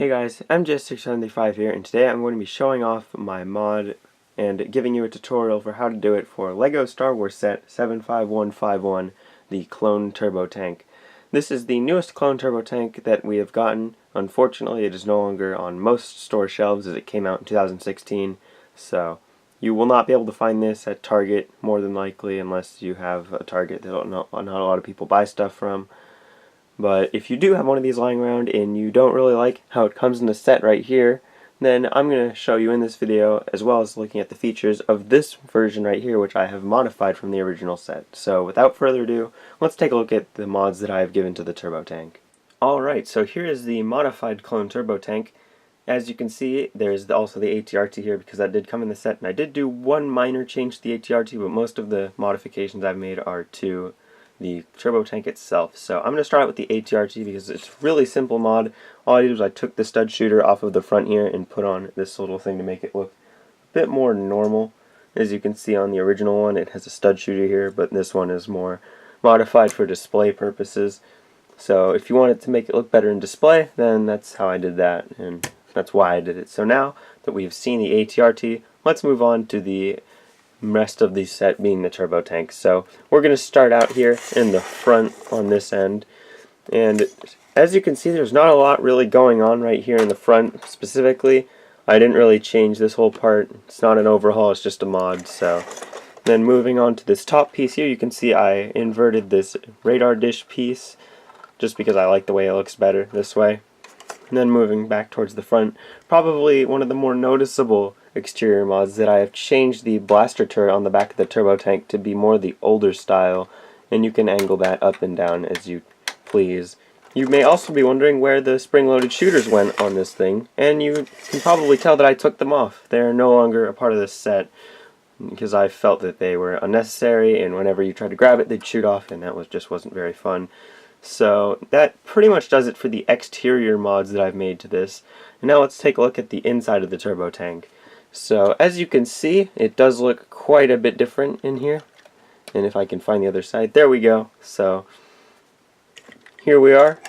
Hey guys, MJ675 here, and today I'm going to be showing off my mod and giving you a tutorial for how to do it for LEGO Star Wars Set 75151, the Clone Turbo Tank. This is the newest Clone Turbo Tank that we have gotten. Unfortunately, it is no longer on most store shelves as it came out in 2016, so you will not be able to find this at Target, more than likely, unless you have a Target that not a lot of people buy stuff from. But if you do have one of these lying around and you don't really like how it comes in the set right here, then I'm going to show you in this video, as well as looking at the features of this version right here, which I have modified from the original set. So without further ado, let's take a look at the mods that I have given to the Turbo Tank. Alright, so here is the modified Clone Turbo Tank. As you can see, there's also the ATRT here because that did come in the set, and I did do one minor change to the ATRT, but most of the modifications I've made are to the turbo tank itself. So I'm going to start out with the ATRT because it's a really simple mod. All I did was I took the stud shooter off of the front here and put on this little thing to make it look a bit more normal. As you can see on the original one, it has a stud shooter here, but this one is more modified for display purposes. So if you want it to make it look better in display, then that's how I did that, and that's why I did it. So now that we've seen the ATRT, let's move on to the rest of the set being the turbo tank. So we're going to start out here in the front on this end, and as you can see, there's not a lot really going on right here in the front specifically. I didn't really change this whole part. It's not an overhaul, it's just a mod. So then moving on to this top piece here, you can see I inverted this radar dish piece just because I like the way it looks better this way. And then moving back towards the front, probably one of the more noticeable exterior mods that I have changed the blaster turret on the back of the turbo tank to be more the older style, and you can angle that up and down as you please. You may also be wondering where the spring-loaded shooters went on this thing, and you can probably tell that I took them off. They are no longer a part of this set because I felt that they were unnecessary, and whenever you tried to grab it, they'd shoot off, and that just wasn't very fun. So that pretty much does it for the exterior mods that I've made to this. And now let's take a look at the inside of the turbo tank. So as you can see, it does look quite a bit different in here. And if I can find the other side, there we go. So here we are.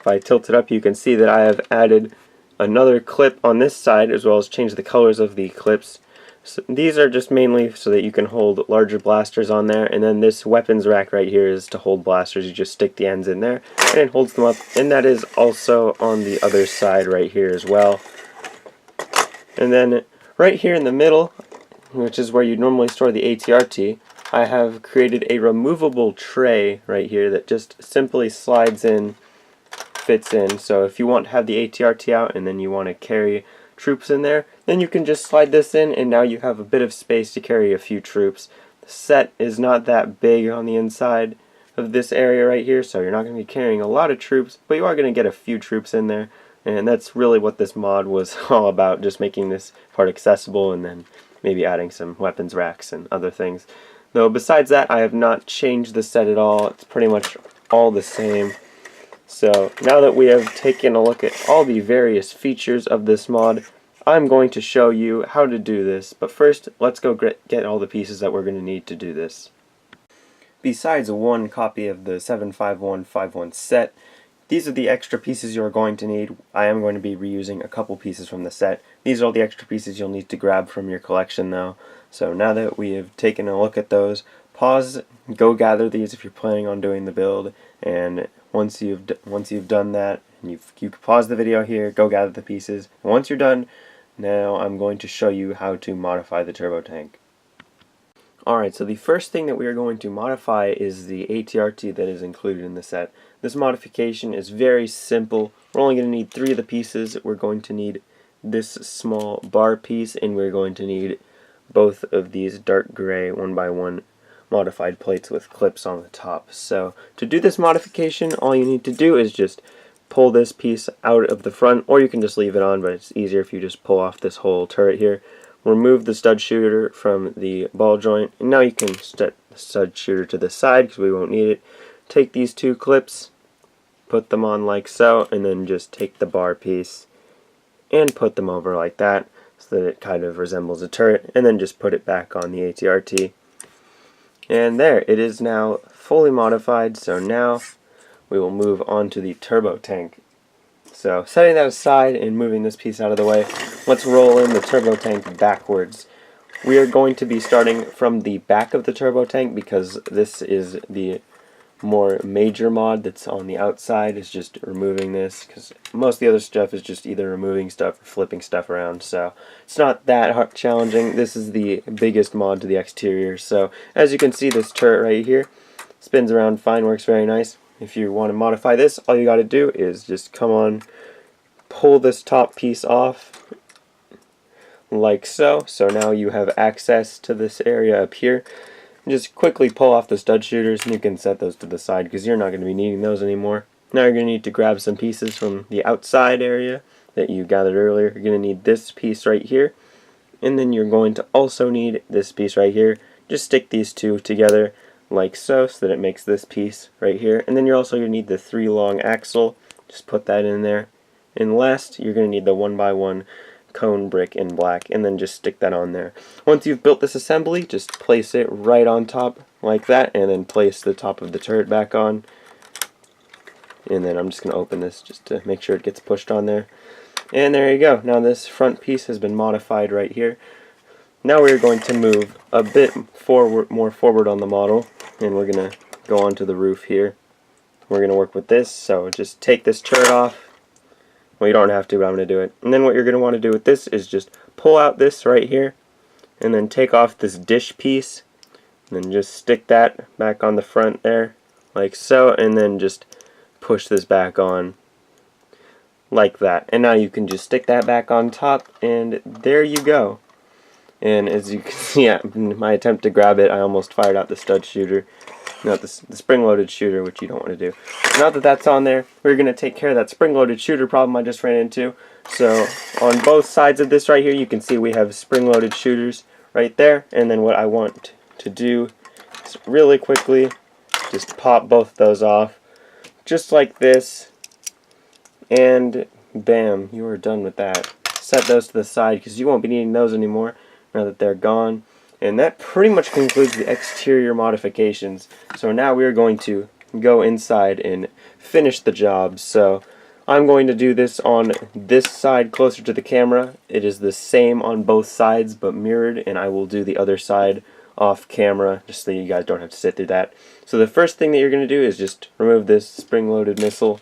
If I tilt it up, you can see that I have added another clip on this side, as well as changed the colors of the clips. So these are just mainly so that you can hold larger blasters on there, and then this weapons rack right here is to hold blasters. You just stick the ends in there and it holds them up, and that is also on the other side right here as well. And then right here in the middle, which is where you normally store the ATRT, I have created a removable tray right here that just simply slides in, fits in. So if you want to have the ATRT out and then you want to carry troops in there, then you can just slide this in, and now you have a bit of space to carry a few troops. The set is not that big on the inside of this area right here, so you're not going to be carrying a lot of troops, but you are going to get a few troops in there, and that's really what this mod was all about, just making this part accessible and then maybe adding some weapons racks and other things. Though besides that, I have not changed the set at all. It's pretty much all the same. So now that we have taken a look at all the various features of this mod, I'm going to show you how to do this. But first, let's go get all the pieces that we're going to need to do this. Besides one copy of the 75151 set, these are the extra pieces you're going to need. I am going to be reusing a couple pieces from the set. These are all the extra pieces you'll need to grab from your collection though. So now that we have taken a look at those, pause, go gather these if you're planning on doing the build, and once you've done that, you can pause the video here, go gather the pieces, and once you're done, now I'm going to show you how to modify the turbo tank. Alright, so the first thing that we are going to modify is the ATRT that is included in the set. This modification is very simple. We're only going to need 3 of the pieces. We're going to need this small bar piece, and we're going to need both of these dark gray 1x1 modified plates with clips on the top. So to do this modification, all you need to do is just pull this piece out of the front, or you can just leave it on, but it's easier if you just pull off this whole turret here. Remove the stud shooter from the ball joint, and now you can set the stud shooter to the side because we won't need it. Take these 2 clips, put them on like so, and then just take the bar piece and put them over like that so that it kind of resembles a turret, and then just put it back on the ATRT. And there, it is now fully modified. So now we will move on to the turbo tank. So setting that aside and moving this piece out of the way, let's roll in the turbo tank backwards. We are going to be starting from the back of the turbo tank because this is the more major mod that's on the outside, is just removing this, because most of the other stuff is just either removing stuff or flipping stuff around, so it's not that hard challenging. This is the biggest mod to the exterior. So as you can see, this turret right here spins around fine, works very nice. If you want to modify this, all you got to do is just come on, pull this top piece off like so. So now you have access to this area up here. Just quickly pull off the stud shooters, and you can set those to the side because you're not going to be needing those anymore. Now you're going to need to grab some pieces from the outside area that you gathered earlier. You're going to need this piece right here, and then you're going to also need this piece right here. Just stick these two together like so, so that it makes this piece right here. And then you're also going to need the 3 long axle. Just put that in there. And last, you're going to need the 1x1 cone brick in black, and then just stick that on there. Once you've built this assembly, just place it right on top like that, and then place the top of the turret back on. And then I'm just going to open this just to make sure it gets pushed on there. And there you go. Now this front piece has been modified right here. Now we're going to move a bit more forward on the model, and we're going to go onto the roof here. We're going to work with this, so just take this turret off. Well, you don't have to, but I'm going to do it. And then what you're going to want to do with this is just pull out this right here, and then take off this dish piece, and then just stick that back on the front there, like so, and then just push this back on, like that. And now you can just stick that back on top, and there you go. And as you can see, in my attempt to grab it, I almost fired out the stud shooter. Not the spring-loaded shooter, which you don't want to do. Now that that's on there, we're going to take care of that spring-loaded shooter problem I just ran into. So on both sides of this right here, you can see we have spring-loaded shooters right there. And then what I want to do is really quickly just pop both those off, just like this. And bam, you are done with that. Set those to the side because you won't be needing those anymore now that they're gone. And that pretty much concludes the exterior modifications. So now we're going to go inside and finish the job. So I'm going to do this on this side closer to the camera. It is the same on both sides but mirrored, and I will do the other side off camera just so you guys don't have to sit through that. So the first thing that you're going to do is just remove this spring-loaded missile,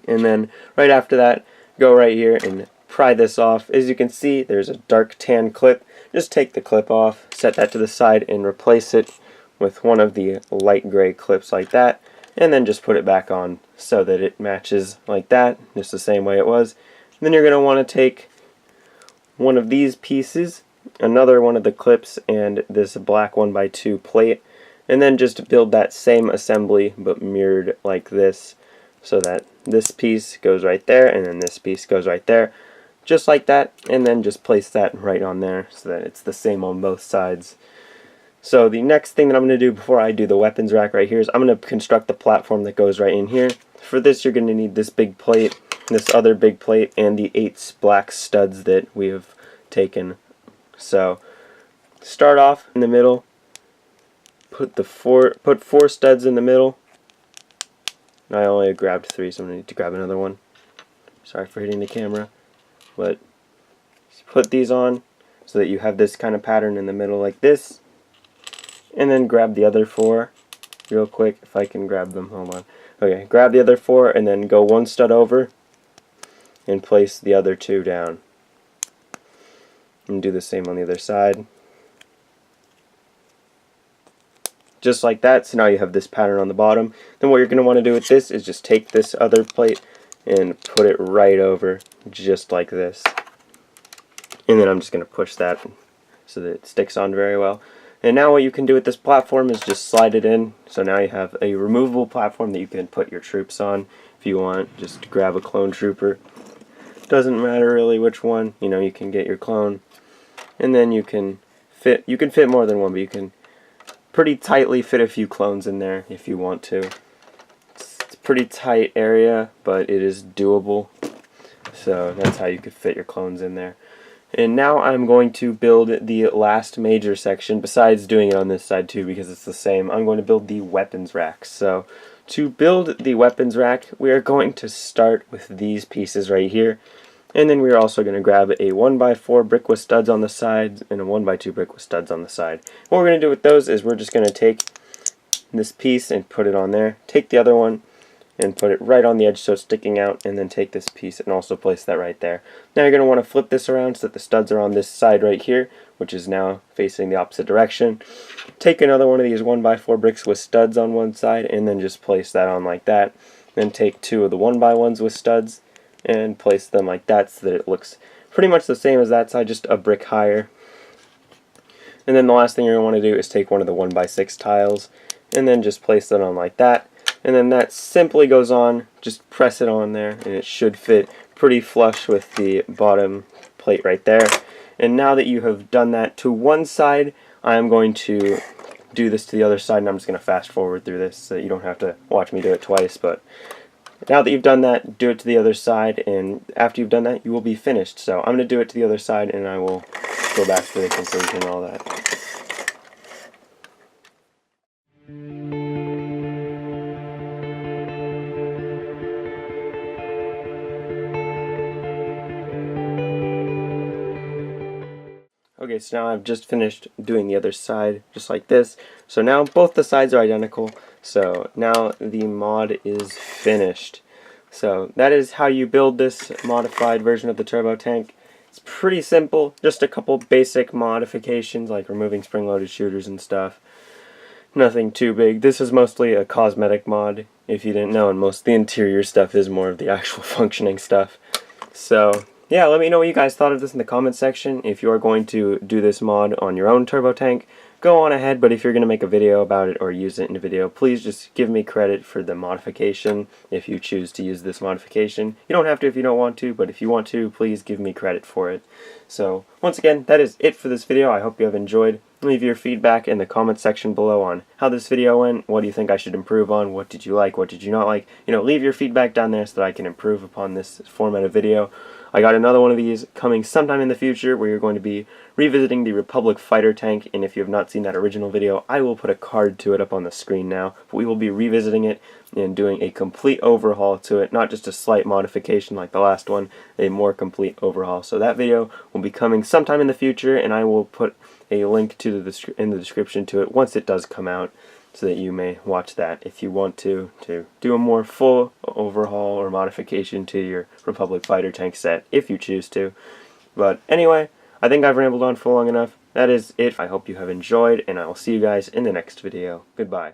and then right after that, go right here and pry this off. As you can see, there's a dark tan clip. Just take the clip off, set that to the side, and replace it with one of the light gray clips like that, and then just put it back on so that it matches like that, just the same way it was. And then you're going to want to take one of these pieces, another one of the clips, and this black 1x2 plate, and then just build that same assembly but mirrored like this, so that this piece goes right there, and then this piece goes right there. Just like that, and then just place that right on there so that it's the same on both sides. So the next thing that I'm going to do before I do the weapons rack right here is I'm going to construct the platform that goes right in here. For this you're going to need this big plate, this other big plate, and the 8 black studs that we have taken. So start off in the middle, put 4 studs in the middle. I only grabbed 3, so I'm going to need to grab another one. Sorry for hitting the camera. But put these on so that you have this kind of pattern in the middle like this, and then grab the other 4 real quick if I can grab them. Hold on. Okay, grab the other 4 and then go 1 stud over and place the other 2 down, and do the same on the other side, just like that. So now you have this pattern on the bottom. Then what you're going to want to do with this is just take this other plate and put it right over, just like this. And then I'm just going to push that so that it sticks on very well. And now what you can do with this platform is just slide it in. So now you have a removable platform that you can put your troops on if you want. Just grab a clone trooper. Doesn't matter really which one. You know, you can get your clone. And then you can fit more than one, but you can pretty tightly fit a few clones in there if you want to. Pretty tight area, but it is doable. So that's how you could fit your clones in there. And now I'm going to build the last major section, besides doing it on this side too because it's the same. I'm going to build the weapons rack. So to build the weapons rack, we are going to start with these pieces right here. And then we're also going to grab a 1x4 brick with studs on the sides and a 1x2 brick with studs on the side. What we're going to do with those is we're just going to take this piece and put it on there, take the other one and put it right on the edge so it's sticking out, and then take this piece and also place that right there. Now you're going to want to flip this around so that the studs are on this side right here, which is now facing the opposite direction. Take another one of these 1x4 bricks with studs on one side and then just place that on like that. Then take two of the 1x1s with studs and place them like that so that it looks pretty much the same as that side, just a brick higher. And then the last thing you're going to want to do is take one of the 1x6 tiles and then just place that on like that. And then that simply goes on, just press it on there and it should fit pretty flush with the bottom plate right there. And now that you have done that to one side, I'm going to do this to the other side, and I'm just going to fast forward through this so that you don't have to watch me do it twice. But now that you've done that, do it to the other side, and after you've done that, you will be finished. So I'm going to do it to the other side and I will go back to the conclusion and all that. Okay, so now I've just finished doing the other side, just like this. So now both the sides are identical. So now the mod is finished. So that is how you build this modified version of the turbo tank. It's pretty simple, just a couple basic modifications like removing spring-loaded shooters and stuff. Nothing too big. This is mostly a cosmetic mod, if you didn't know, and most of the interior stuff is more of the actual functioning stuff. So yeah, let me know what you guys thought of this in the comments section. If you are going to do this mod on your own turbo tank, go on ahead, but if you're going to make a video about it or use it in a video, please just give me credit for the modification if you choose to use this modification. You don't have to if you don't want to, but if you want to, please give me credit for it. So once again, that is it for this video. I hope you have enjoyed. Leave your feedback in the comments section below on how this video went. What do you think I should improve on? What did you like? What did you not like? You know, leave your feedback down there so that I can improve upon this format of video. I got another one of these coming sometime in the future where you're going to be revisiting the Republic fighter tank, and if you have not seen that original video, I will put a card to it up on the screen now. But we will be revisiting it and doing a complete overhaul to it, not just a slight modification like the last one, a more complete overhaul. So that video will be coming sometime in the future, and I will put a link to in the description to it once it does come out, so that you may watch that if you want to do a more full overhaul or modification to your Republic fighter tank set, if you choose to. But anyway, I think I've rambled on for long enough. That is it. I hope you have enjoyed, and I will see you guys in the next video. Goodbye.